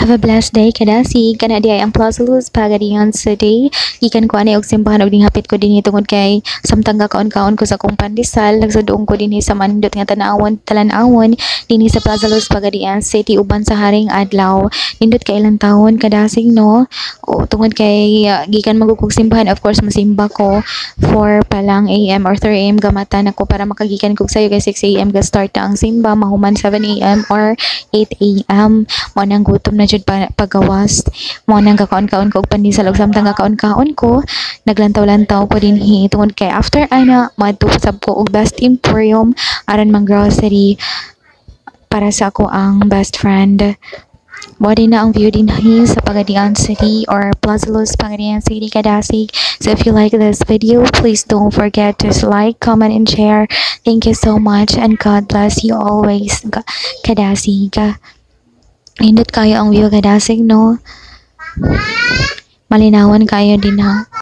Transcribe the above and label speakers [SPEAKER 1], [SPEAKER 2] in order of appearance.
[SPEAKER 1] Have a blessed day kadasi kana di ay ang Plaza Luz Pagadian City. Ikan ko ani og simbahan og hapit ko dinhi tungod kay samtang kaon-kaon ko sa akong pandesal nagsuduong ko dinhi sa manindot nga tanawon talan-awon dinhi sa Plaza Luz Pagadian City uban sa haring adlaw. Nindot kay ilang taon kadasig no. O tungod kay gikan magugog simbahan of course masimba ko 4 pa lang AM or 3 AM gamatan ako para makagikan kog sayo kay 6 AM ga start na ang simba mahuman 7 AM or 8 AM mo nang gutom na jud pagawas mo nang kakaon-kaon ko og pandesal og samtang kakaon-kaon ko naglantaw-lantaw ko dinhi tungod kay after ana madto sab ko og Best Emporium aron mang grocery para sa ako ang best friend. Body na ang view dinhi sa Pagadian City or Plaza Luz Pagadian City kadasig. So if you like this video, please don't forget to like, comment, and share. Thank you so much and God bless you always kadasig. Indot kayo ang view kadasig no. Malinawan kayo din ha.